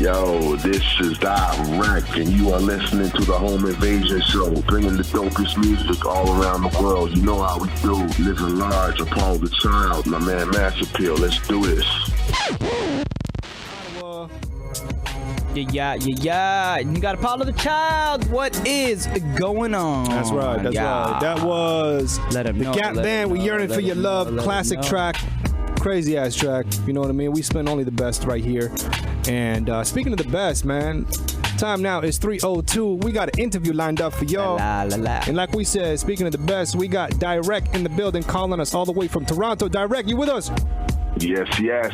Yo, this is DIE-REK, and you are listening to the Home Invasion Show, bringing the dopest music all around the world. You know how we do, living large, Apollo the Child, my man Mass Appeal. Let's do this. Yeah. You got Apollo the Child. What is going on? That's right. That was Let him the know, Gap let Band. him We know, yearning for let your him love. know, let Classic him know. track. Crazy ass track. You know what I mean? We spend only the best right here. And speaking of the best, man, time now is 3:02. We got an interview lined up for y'all. And like we said, speaking of the best, we got DIE-REK in the building calling us all the way from Toronto. DIE-REK, you with us? Yes,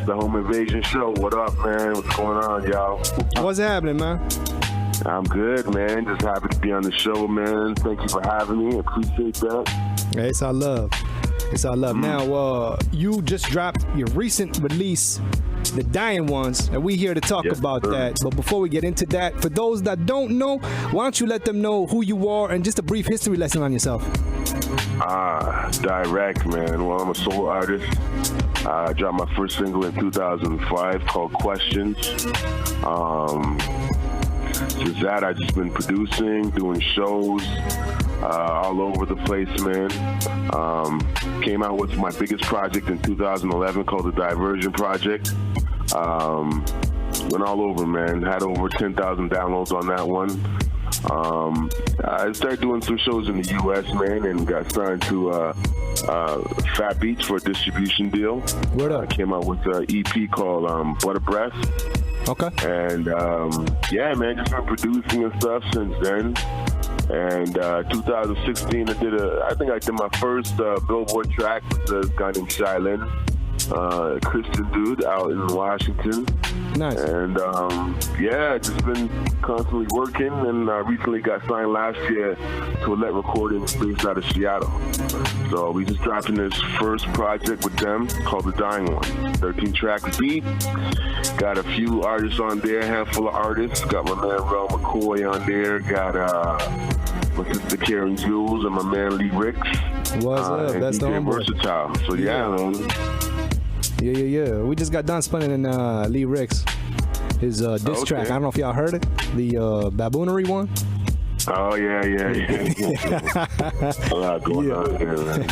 the Home Invasion Show. What up, man? What's going on, y'all? What's happening, man? I'm good, man. Just happy to be on the show, man. Thank you for having me. Appreciate that. Hey, it's our love. It's our love. Now, you just dropped your recent release, The Dying Ones, and we here to talk about that. But before we get into that, for those that don't know, why don't you let them know who you are and just a brief history lesson on yourself? DIE-REK, man. Well, I'm a solo artist. I dropped my first single in 2005 called Questions. Since that, I've just been producing, doing shows all over the place, man. Came out with my biggest project in 2011 called the Diversion Project. Went all over, man. Had over 10,000 downloads on that one. I started doing some shows in the U.S., man, and got signed to Fat Beats for a distribution deal. Word up. I came out with an EP called Butter Breath. Okay. And yeah, man, just been producing and stuff since then. And 2016, I think I did my first Billboard track with this guy named Shylin, Christian dude out in Washington. Nice. And yeah, just been constantly working, and I recently got signed last year to Let Recordings based out of Seattle. So we just dropping this first project with them called The Dying One. 13-track beat. Got a few artists on there, a handful of artists. Got my man Rel McCoy on there. Got my sister Karen Jules and my man DIE-REK. What's up? That's the homeboy. Versatile. So yeah, man. Yeah. We just got done spinning in DIE-REK's his diss track. I don't know if y'all heard it, the Baboonery one. Oh yeah. A lot going on there, man.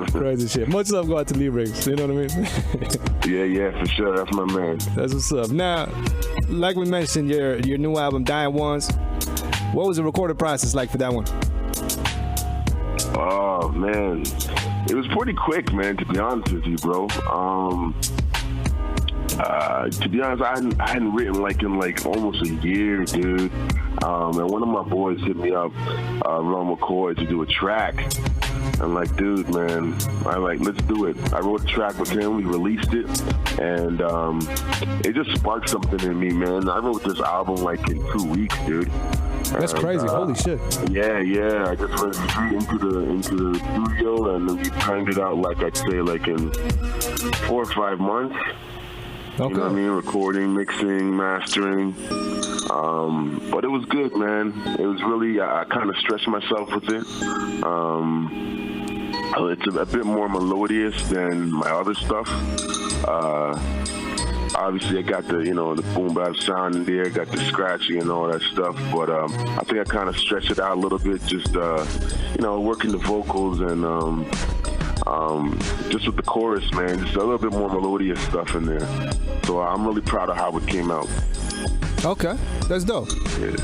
Crazy shit. Much love go out to DIE-REK. You know what I mean? Yeah, for sure. That's my man. That's what's up. Now, like we mentioned, your new album, Dying Ones. What was the recording process like for that one? Oh man, it was pretty quick, man. To be honest with you, bro. To be honest, I hadn't written in almost a year, dude. And one of my boys hit me up, Rel McCoy, to do a track. I'm like, dude, man, let's do it. I wrote a track with him. We released it, and it just sparked something in me, man. I wrote this album in 2 weeks, dude. That's crazy. Holy shit. Yeah. I just went straight into the studio, and we turned it out I'd say in 4 or 5 months. Okay. You know what I mean? Recording, mixing, mastering. But it was good, man. It was really, I kind of stretched myself with it. It's a bit more melodious than my other stuff. Obviously, I got the boom bap sound in there, got the scratchy and all that stuff. But I think I kind of stretched it out a little bit, just working the vocals and just with the chorus, man, just a little bit more melodious stuff in there. So I'm really proud of how it came out. Okay, that's dope. Yeah.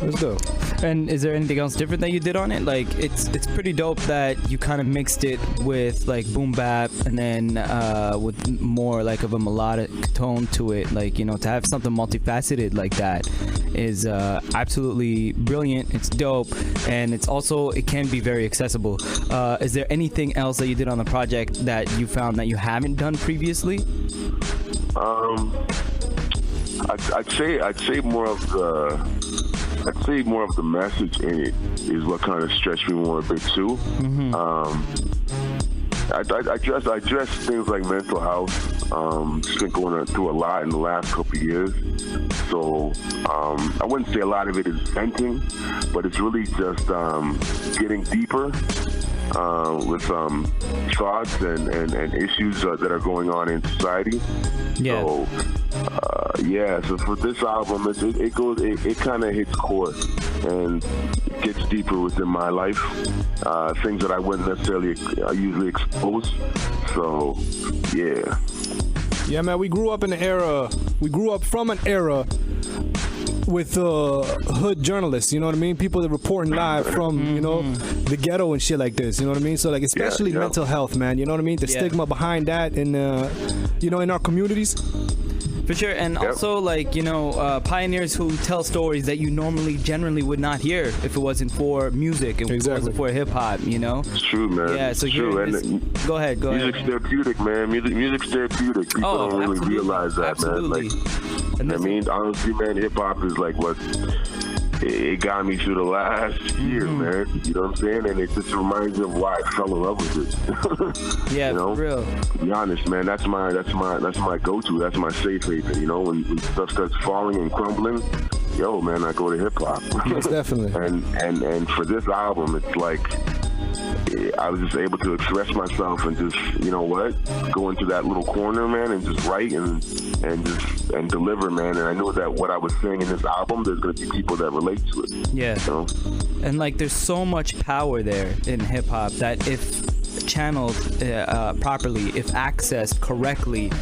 That's dope. And is there anything else different that you did on it? It's pretty dope that you kind of mixed it with boom bap and then with more of a melodic tone to it. To have something multifaceted like that is absolutely brilliant. It's dope, and it can be very accessible. Is there anything else that you did on the project that you found that you haven't done previously? I'd say more of the message in it is what kind of stretched me more a bit too. Mm-hmm. I address things like mental health. Just been going through a lot in the last couple of years. So I wouldn't say a lot of it is venting, but it's really just getting deeper with thoughts and issues that are going on in society. Yeah. So, so for this album, it kind of hits core and gets deeper within my life. Things that I wouldn't necessarily usually expose. So, yeah. Yeah, man, we grew up from an era with hood journalists, you know what I mean? People that reporting live from, you know, the ghetto and shit like this, you know what I mean? So, like, especially mental health, man, you know what I mean? The stigma behind that and, you know, in our communities. For sure, and also, like, you know, pioneers who tell stories that you generally would not hear if it wasn't for music, if it wasn't for hip-hop, you know? It's true, man. Yeah, so true. Go ahead. Music's therapeutic, man. Music's therapeutic. People don't really realize that, man. Like, I mean, honestly, man, hip-hop is like what... It got me through the last year, man. You know what I'm saying? And it just reminds me of why I fell in love with it. Yeah, you know? for real. To be honest, man, that's my go-to. That's my safe haven. You know, when stuff starts falling and crumbling, yo, man, I go to hip hop. Most definitely. and for this album, it's like I was just able to express myself and just, you know what, go into that little corner, man, and just write and deliver, man. And I know that what I was saying in this album, there's going to be people that relate to it. Yeah. You know? And like, there's so much power there in hip hop that if channeled properly, if accessed correctly,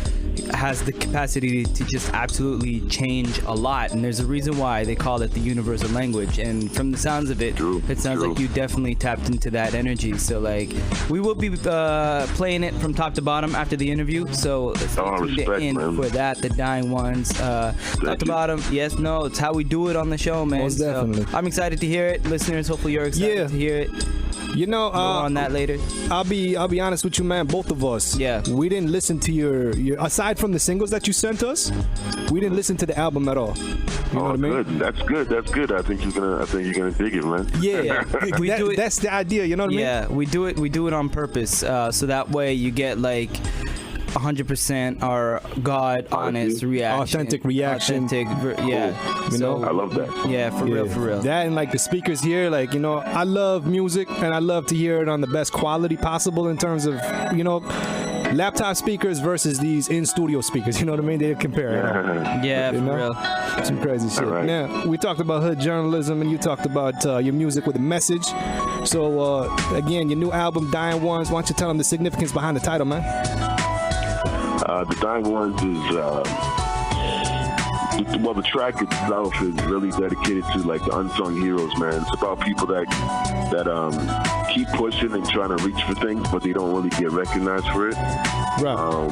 has the capacity to just absolutely change a lot. And there's a reason why they call it the universal language. And from the sounds of it, it sounds like you definitely tapped into that energy. So, like, we will be playing it from top to bottom after the interview. So stay tuned in for that, the Dying Ones. Top to bottom, yes, no, it's how we do it on the show, man. Most definitely. So I'm excited to hear it. Listeners, hopefully you're excited to hear it. You know, more on that later. I'll be honest with you, man. Both of us, we didn't listen to your aside from the singles that you sent us, we didn't listen to the album at all. You know what I mean? Good. That's good. I think you're gonna dig it, man. Yeah, we do it. That's the idea. You know what I mean? Yeah, we do it on purpose, so that way you get like 100% our God honest reaction, authentic reaction. Yeah, you know, I love that. Yeah, for real. That and like the speakers here, like, you know, I love music and I love to hear it on the best quality possible in terms of, you know, laptop speakers versus these in-studio speakers. You know what I mean? They compare. Yeah, you for know? real. Some crazy shit. Right. Now, we talked about hood journalism and you talked about your music with a message. So, again, your new album, Dying Ones, why don't you tell them the significance behind the title, man? The Dying Ones is, the track itself is really dedicated to like the unsung heroes, man. It's about people that keep pushing and trying to reach for things, but they don't really get recognized for it. Right.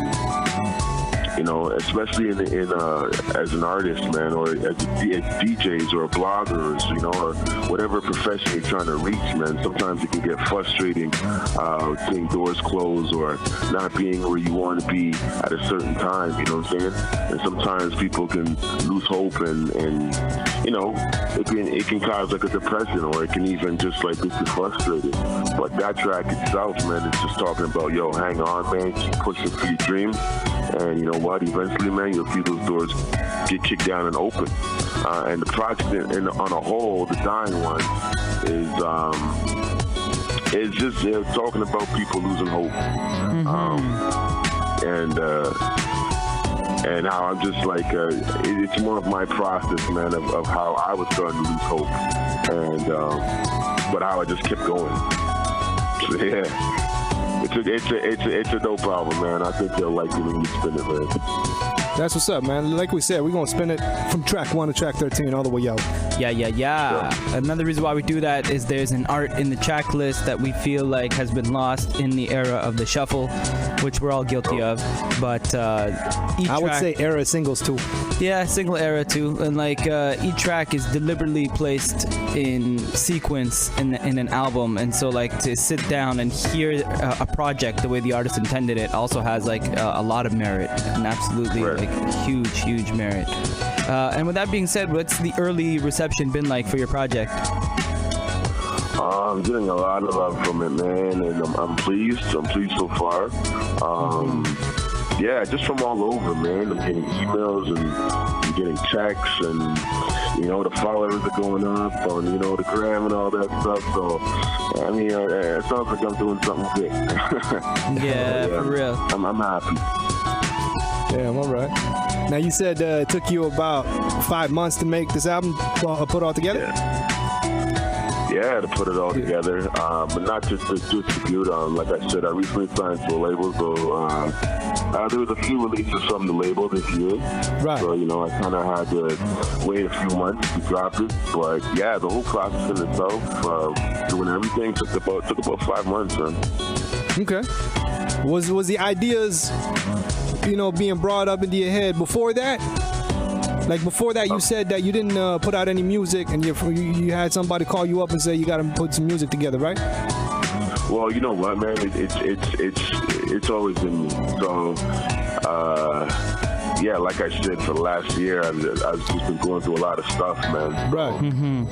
You know, especially in as an artist, man, or as DJs or bloggers, you know, or whatever profession you're trying to reach, man. Sometimes it can get frustrating, seeing doors close or not being where you want to be at a certain time. You know what I'm saying? And sometimes people can lose hope, and you know, it can cause like a depression, or it can even just like get you frustrated. But that track itself, man, is just talking about, yo, hang on, man, keep pushing for your dreams. And you know what? Eventually, man, you'll see those doors get kicked down and open. And the project, on a whole, the Dying One, is just talking about people losing hope, and how I'm just like it's more of my process, man, of how I was starting to lose hope, and but how I just kept going. So, yeah. It's a dope album, man. I think they'll like it when you spin it, man. That's what's up, man. Like we said, we're going to spin it from track 1 to track 13 all the way out. Yeah. Another reason why we do that is there's an art in the track list that we feel like has been lost in the era of the shuffle, which we're all guilty of. But I would say era singles too. Yeah, single era too. And like each track is deliberately placed in sequence in an album. And so like to sit down and hear a project the way the artist intended it also has like a lot of merit, and absolutely like huge merit. And with that being said, what's the early reception been like for your project? I'm getting a lot of love from it, man, and I'm pleased. I'm pleased so far. Yeah, just from all over, man. I'm getting emails and I'm getting texts, and you know, the followers are going up on, you know, the gram and all that stuff. So, I mean, it sounds like I'm doing something good. Yeah, for real. I'm happy. Damn, all right. Now, you said it took you about 5 months to make this album, put all together? Yeah, to put it all together, but not just to distribute. Like I said, I recently signed to a label, so there was a few releases from the label this year. Right. So, you know, I kind of had to wait a few months to drop it. But yeah, the whole process in itself, doing everything, took about 5 months, man. Okay. Was the ideas, you know, being brought up into your head before that? Like before that, you said that you didn't put out any music, and you had somebody call you up and say you got to put some music together, right? Well, you know what, man? It's always been me. So, yeah, like I said, for the last year, I've just been going through a lot of stuff, man. Right. Mm-hmm.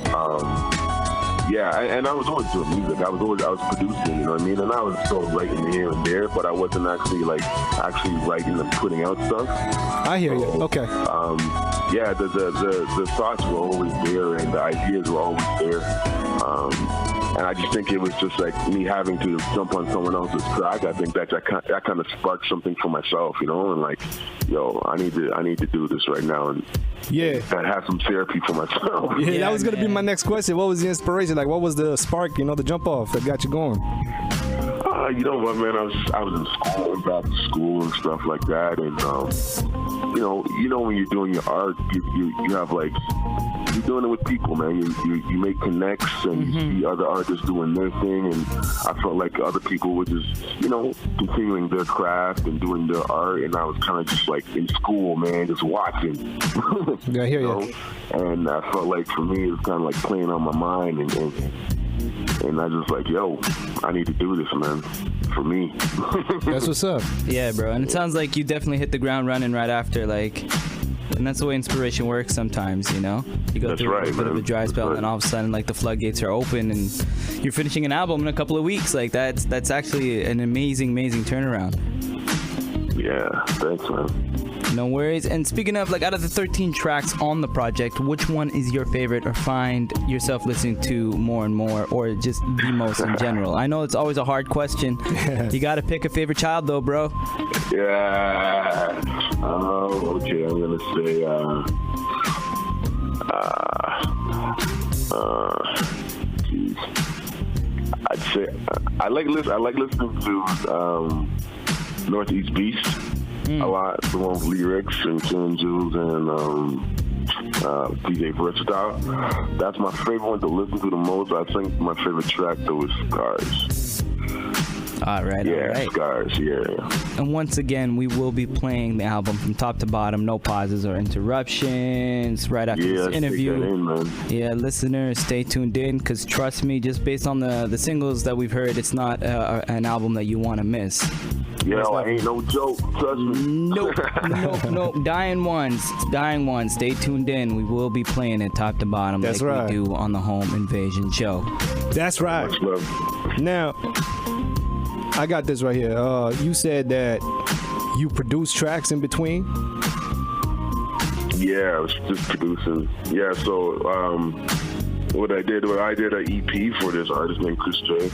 Yeah, and I was always doing music. I was producing, you know what I mean? And I was still writing here and there, but I wasn't actually writing and putting out stuff. I hear you. Okay. Yeah, the thoughts were always there, and the ideas were always there. And I just think it was just like me having to jump on someone else's track. I think that kind of sparked something for myself, you know, and like, yo, I need to do this right now, and yeah, and have some therapy for myself. Yeah, that was gonna be my next question. What was the inspiration? Like, what was the spark? You know, the jump off that got you going? You know what, man? I was in school, went back to school and stuff like that, and you know when you're doing your art, you have like, you're doing it with people, man. You make connects, and you see other artists doing their thing, and I felt like other people were just, you know, continuing their craft and doing their art, and I was kind of just like in school, man, just watching. Yeah, I hear you. And I felt like for me, it was kind of like playing on my mind, and I just like, yo, I need to do this, man, for me. That's what's up. Yeah, bro. And it sounds like you definitely hit the ground running right after, like, and that's the way inspiration works sometimes, you know? You go through a bit of a dry spell, and then all of a sudden, like, the floodgates are open, and you're finishing an album in a couple of weeks. Like, that's actually an amazing turnaround. Yeah, thanks, man. No worries. And speaking of, like, out of the 13 tracks on the project, which one is your favorite or find yourself listening to more and more, or just the most in general? I know it's always a hard question. You got to pick a favorite child, though, bro. Yeah. Okay, I'm going to say, geez. I'd say, I like listening to Northeast Beast a lot. The one with lyrics and Kim Jules and DJ Versatile. That's my favorite one to listen to the most. I think my favorite track though is Scars. All right. Scars, yeah. And once again, we will be playing the album from top to bottom, no pauses or interruptions, right after this interview. Yeah, listeners, stay tuned in, because trust me, just based on the singles that we've heard, it's not an album that you want to miss. Yo, I ain't no joke, trust me. Nope. Dying Ones. Stay tuned in. We will be playing it top to bottom. That's like right. we do on the Home Invasion show. That's right. Much love. Now, I got this right here. You said that you produce tracks in between? Yeah, I was just producing. Yeah, so what I did an EP for this artist named Chris J.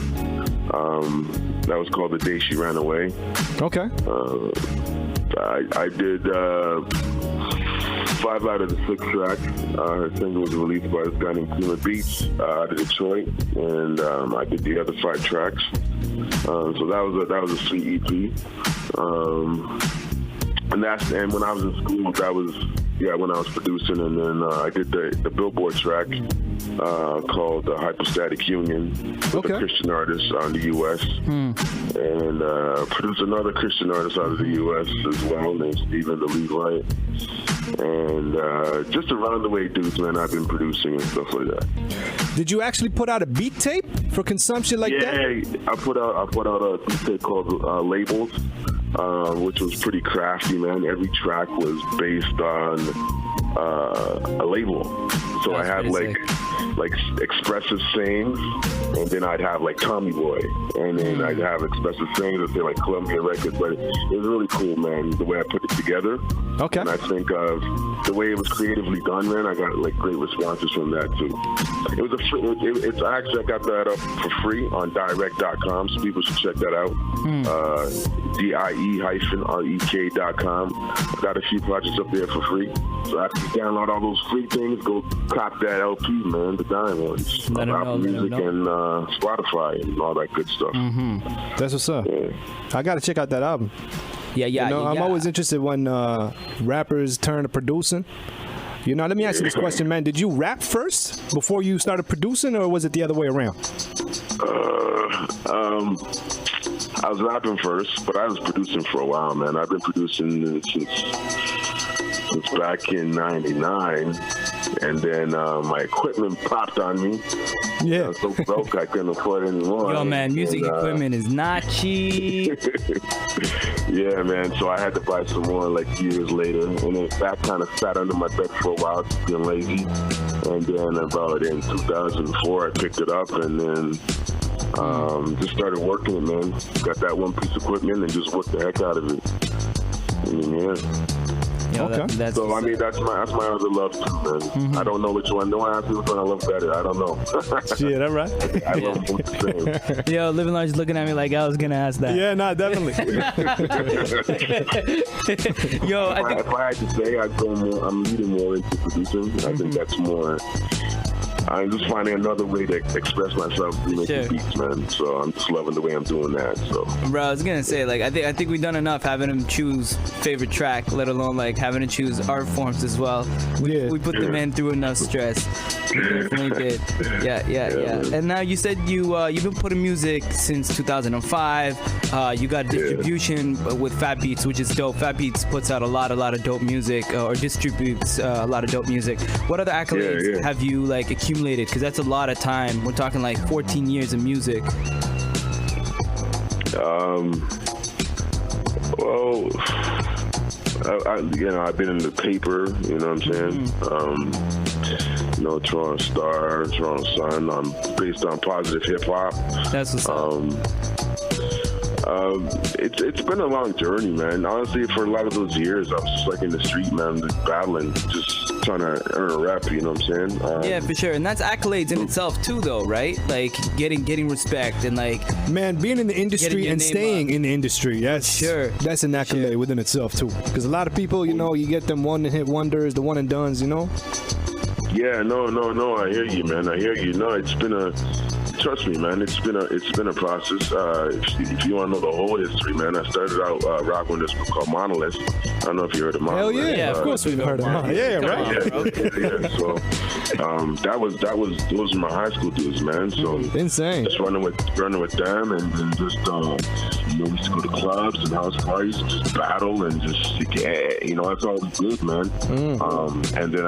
That was called The Day She Ran Away. Okay. I did 5 out of the 6 tracks. Her single was released by this guy named Cleaner Beats out of Detroit, and I did the other 5 tracks. So that was a sweet EP. And when I was in school, that was when I was producing, and then I did the Billboard track called Hypostatic Union with a Christian artist out of the U.S. And produced another Christian artist out of the U.S. as well named Stephen the Levite. And just around the way dudes, man, I've been producing and stuff like that. Did you actually put out a beat tape for consumption like that? Yeah, I put out a beat tape called Labels, which was pretty crafty, man. Every track was based on a label. So I had like expressive sayings, and then I'd have like Tommy Boy, and then I'd have expressive sayings that say like Columbia Records. But it was really cool, man, the way I put the it together. Okay. And I think the way it was creatively done, man, I got like great responses from that too. It was it's actually I got that up for free on DIE-REK.com, so people should check that out. DIE-REK.com. Got a few projects up there for free. So after you download all those free things, go cop that LP, man, the Dying ones. Apple Music and Spotify and all that good stuff. That's what's up. Yeah. I gotta check out that album. Yeah. I'm always interested when rappers turn to producing. Let me ask you this question, man. Did you rap first before you started producing, or was it the other way around? I was rapping first, but I was producing for a while, man. I've been producing since back in '99, and then my equipment popped on me. Yeah. I was so broke I couldn't afford it anymore. Yo, man, music equipment is not cheap. Yeah, man. So I had to buy some more like years later, and then that kind of sat under my bed for a while, just being lazy. And then about in 2004, I picked it up, and then just started working it, man. Got that one piece of equipment and just worked the heck out of it. Yeah. Yo, Okay. That's So I mean, that's my other love too, man. I don't know which one. No one asked me which one I love better. I don't know. Yeah, that right. I love both the same. Yo, Living Large is looking at me like I was gonna ask that. Yeah, nah, definitely. Yo, I think If I had to say, I'd go more. I'm leading more into producing. I think that's more. I'm just finding another way to express myself through making beats, man. So I'm just loving the way I'm doing that. So, bro, I was gonna say, like, I think we've done enough having him choose favorite track, let alone like having to choose art forms as well. We put the man through enough stress. We definitely did. Yeah. And now you said you've been putting music since 2005. You got distribution with Fat Beats, which is dope. Fat Beats puts out a lot of dope music, or distributes a lot of dope music. What other accolades have you like accumulated? Because that's a lot of time. We're talking like 14 years of music. Well, I've been in the paper. You know what I'm saying? Toronto Star, Toronto Sun. I'm based on positive hip hop. That's what's up. It's been a long journey, man. Honestly, for a lot of those years, I was just like in the street, man, just battling, just trying to earn a rep. You know what I'm saying? Yeah, for sure. And that's accolades in itself too, though, right? Like getting respect and like, man, being in the industry and staying in the industry. That's That's an accolade within itself too. Because a lot of people, you get them one-hit wonders, the one and dones. Yeah, no. I hear you, man. I hear you. No, it's been a. Trust me, man. It's been a process. If you want to know the whole history, man, I started out rocking this group called Monolith. I don't know if you heard of Monolith. Hell yeah, of course we've heard of Monolith. Yeah, right. Yeah. So those were my high school dudes, man. So insane. Just running with them, and just we used to go to clubs and house parties and just battle and just that's all we did, man. And then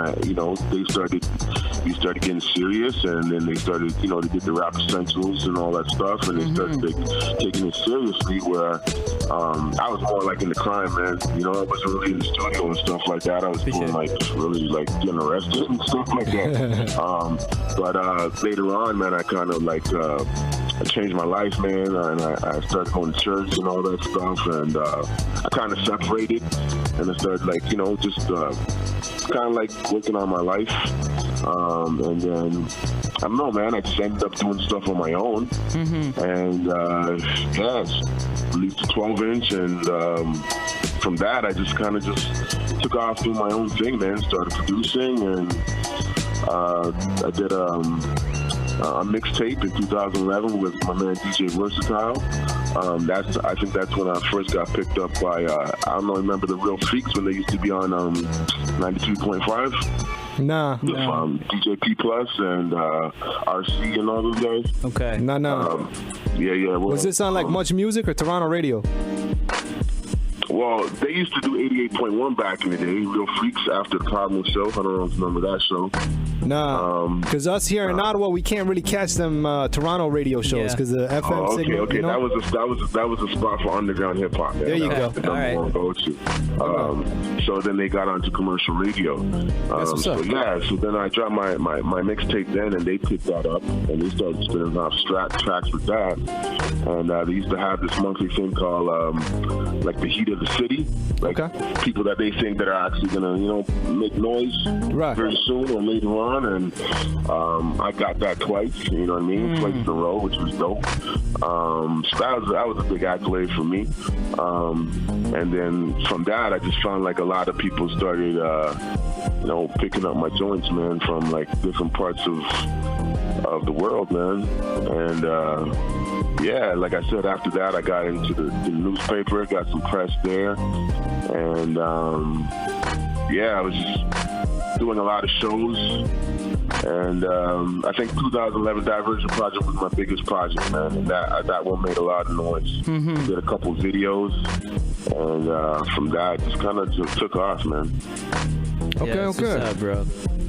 we started getting serious, and then they started to get the rap essentials and all that stuff, and they started taking it seriously, where I was more like in the crime, man. I wasn't really in the studio and stuff like that. I was doing like really like getting arrested and stuff like that. But later on, man, I kind of like I changed my life, man, and I started going to church and all that stuff, and I kind of separated, and I started like just kind of like working on my life, and then I don't know, man, I just ended up doing stuff on my own, and released a 12-inch, and from that I just kind of took off doing my own thing, man. Started producing, and I did a mixtape in 2011 with my man DJ Versatile. I think that's when I first got picked up by I don't know, remember the Real Freaks when they used to be on 92.5? Nah. DJ P Plus and RC and all those guys. Okay. No. Yeah. Well, was this on like Much Music or Toronto Radio? Well, they used to do 88.1 back in the day, Real Freaks, after the Pablo show. I don't know if you remember that show. Nah, because us here in Ottawa, we can't really catch them Toronto radio shows because the FM signal. Okay. That was a spot for underground hip hop. There you go. All right. So then they got onto commercial radio. That's what's up. So then I dropped my mixtape then, and they picked that up, and they started spinning off tracks with that. And they used to have this monthly thing called like the Heat of the city, like people that they think that are actually gonna, you know, make noise very soon or later on, and I got that twice, you know what I mean, twice in a row, which was dope. So that was a big accolade for me. And then from that, I just found like a lot of people started, you know, picking up my joints, man, from like different parts of the world, man. And yeah, like I said, after that, I got into the newspaper, got some press there, and yeah, I was just doing a lot of shows. And I think 2011 Diversion Project was my biggest project, man. And that one made a lot of noise. Did a couple videos, and from that, just kind of just took off, man. Okay. What's up, bro?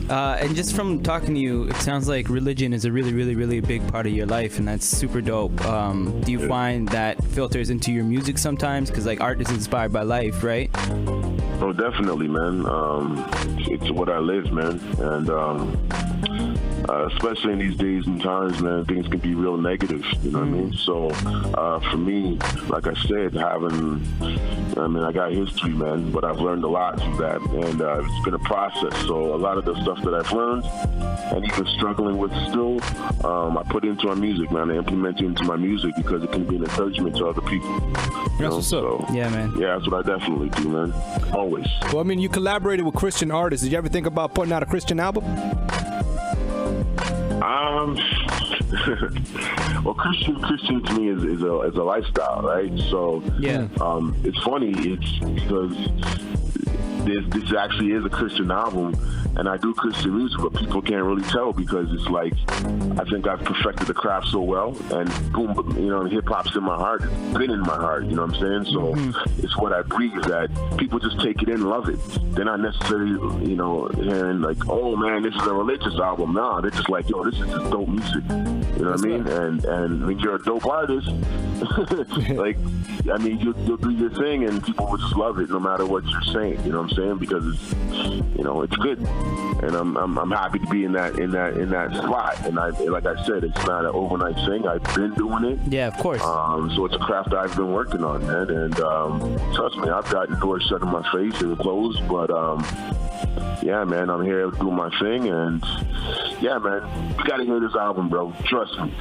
And just from talking to you, it sounds like religion is a really, really, really big part of your life, and that's super dope. Do you find that filters into your music sometimes? Because like art is inspired by life, right? Oh, definitely, man. It's what I live, man. And especially in these days and times, man, things can be real negative, you know what I mean? So for me, like I said, I got history, man, but I've learned a lot through that, and it's been a process. So a lot of the stuff that I've learned and even struggling with still, I put into my music, man. I implement it into my music because it can be an encouragement to other people. That's what's up. So, yeah, man. Yeah, that's what I definitely do, man. Always. Well, I mean, you collaborated with Christian artists. Did you ever think about putting out a Christian album? Well, Christian to me is a lifestyle, right? So yeah, it's funny. It's because this actually is a Christian album, and I do Christian music, but people can't really tell because it's like I think I've perfected the craft so well, and boom, you know, hip hop's in my heart. It's been in my heart, you know what I'm saying? So it's what I breathe. That people just take it in, love it. They're not necessarily, you know, hearing like, oh man, this is a religious album. Nah, they're just like, yo, this is just dope music. You know what I mean? And when you're a dope artist, like, I mean, you'll do your thing, and people will just love it no matter what you're saying. You know what I'm saying? Because it's, you know, it's good. And I'm happy to be in that spot. And like I said, it's not an overnight thing. I've been doing it. Yeah, of course. So it's a craft I've been working on, man. And trust me, I've gotten doors shut in my face and closed, but yeah, man, I'm here doing my thing, and yeah, man, you gotta hear this album, bro. Trust me.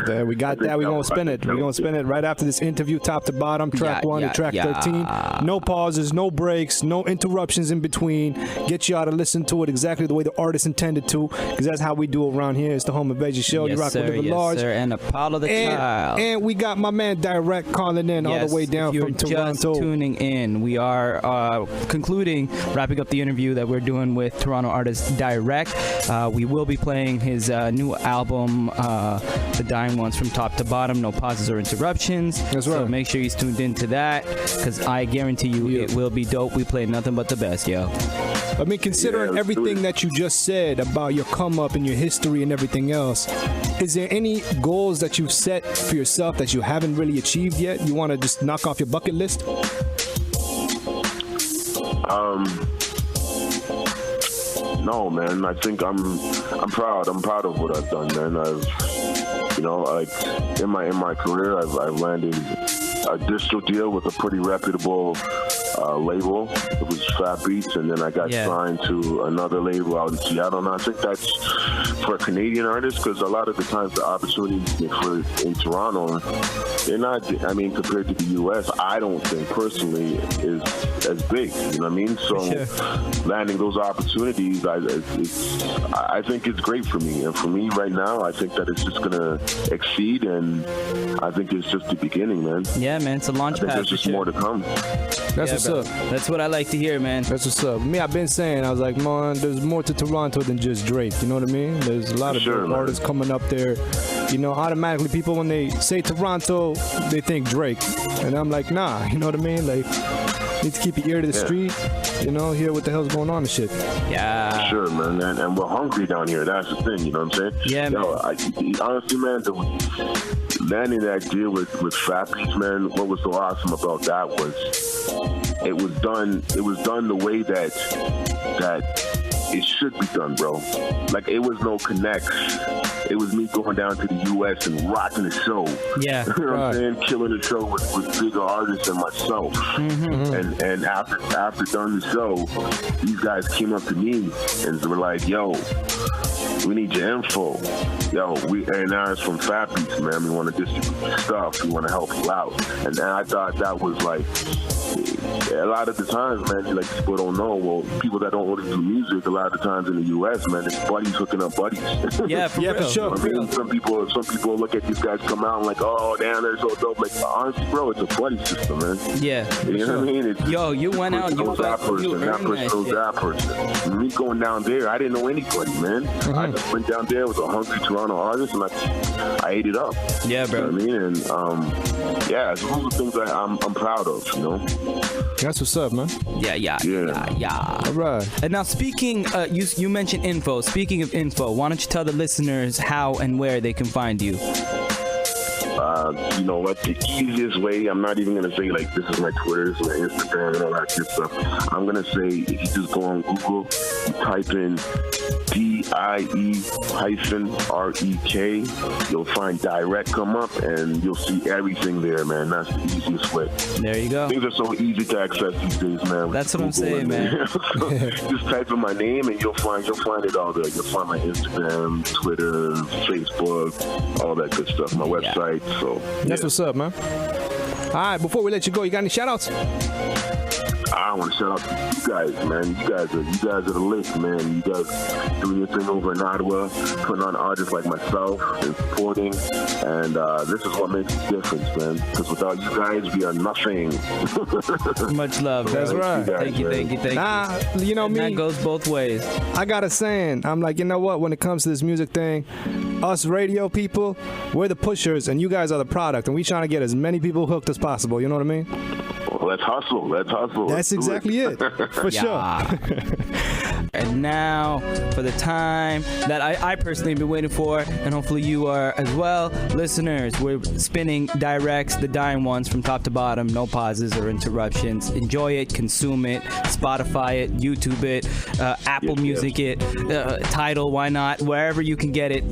There, we got that. We're gonna spin it. We're gonna spin it right after this interview, top to bottom, track 1 to track 13. No pauses, no breaks, no interruptions in between. Get y'all to listen to it exactly the way the artist intended to, because that's how we do it around here. It's the Home Invasion Show. Yes, you rock sir, with the large. Sir, and Apollo the Child. And we got my man DIE-REK calling in all the way down from Toronto. Just tuning in, we are wrapping up the interview that we're doing with Toronto artist DIE-REK. We will be playing his new album, The Dying Ones, from top to bottom, no pauses or interruptions. That's right. So make sure he's tuned into that, because I guarantee you it will be dope. We play nothing but the best, yo. I mean, considering everything that you just said about your come up and your history and everything else, is there any goals that you've set for yourself that you haven't really achieved yet? You want to just knock off your bucket list? No, man. I think I'm proud. I'm proud of what I've done, man. I've, you know, like in my career, I've landed a distro deal with a pretty reputable label. It was Fat Beats, and then I got signed to another label out in Seattle. And I think that's for a Canadian artist, because a lot of the times the opportunities in Toronto, they're not, I mean, compared to the U.S., I don't think personally is as big, you know what I mean? So landing those opportunities, I think it's great for me. And for me right now, I think that it's just going to exceed, and I think it's just the beginning, man. Yeah, man, it's a launch pad. There's just more to come. That's what's up. That's what I like to hear, man. That's what's up. Me, I've been saying, I was like, man, there's more to Toronto than just Drake. You know what I mean? There's a lot of artists coming up there. You know, automatically people, when they say Toronto, they think Drake. And I'm like, nah, you know what I mean? Like, need to keep your ear to the street, you know, hear what the hell's going on and shit. Yeah. Sure, man. And we're hungry down here. That's the thing, you know what I'm saying? Yeah, man. Honestly, man, landing that deal with Fat Beats, man, what was so awesome about that was it was done the way that it should be done, bro. Like, it was no connects. It was me going down to the U.S. and rocking the show. Yeah. You know what I'm saying? Killing the show with bigger artists than myself. And after done the show, these guys came up to me and were like, yo, we need your info. Yo, and now it's from Fat Beats, man. We want to distribute your stuff. We want to help you out. And I thought that was like, a lot of the times, man, like, people don't know. Well, people that don't really do music, a lot of the times in the U.S., man, it's buddies hooking up buddies. Yeah, for real. For sure. I mean, some people look at these guys come out and like, oh, damn, they're so dope. Like, honestly, bro, it's a buddy system, man. Yeah. You know what I mean? It's Yo, you went out, you knows that person, that person knows that person. Me going down there, I didn't know anybody, man. I just went down there with a hungry Toronto artist, and I ate it up. Yeah, bro. You know what I mean? And yeah, it's one of the things I'm proud of, you know. That's what's up, man. Yeah. All right. And now, speaking, you mentioned info. Speaking of info, why don't you tell the listeners how and where they can find you? You know what? The easiest way, I'm not even going to say, like, this is my Twitter, this is my Instagram, and all that good stuff. I'm going to say, if you just go on Google, you type in DIE-REK, you'll find DIE-REK come up, and you'll see everything there, man. That's the easiest way. There you go. Things are so easy to access these days, man. That's what I'm saying, man. Just type in my name, and you'll find it all there. You'll find my Instagram, Twitter, Facebook, all that good stuff. My website. So That's what's up, man. All right, before we let you go, you got any shout-outs? I want to shout out to you guys, man. You guys are the list, man. You guys doing your thing over in Ottawa, putting on artists like myself and supporting. And this is what makes the difference, man. Because without you guys, we are nothing. Much love. That's right. Thank you. Nah, you know And me. that goes both ways. I got a saying. I'm like, you know what? When it comes to this music thing, us radio people, we're the pushers, and you guys are the product. And we trying to get as many people hooked as possible. You know what I mean? Well, let's hustle. That's exactly it. For sure. And now, for the time that I personally have been waiting for, and hopefully you are as well, listeners, we're spinning DIE-REKs, the dying ones, from top to bottom, no pauses or interruptions. Enjoy it, consume it, Spotify it, YouTube it, Apple Music it, Tidal, why not? Wherever you can get it,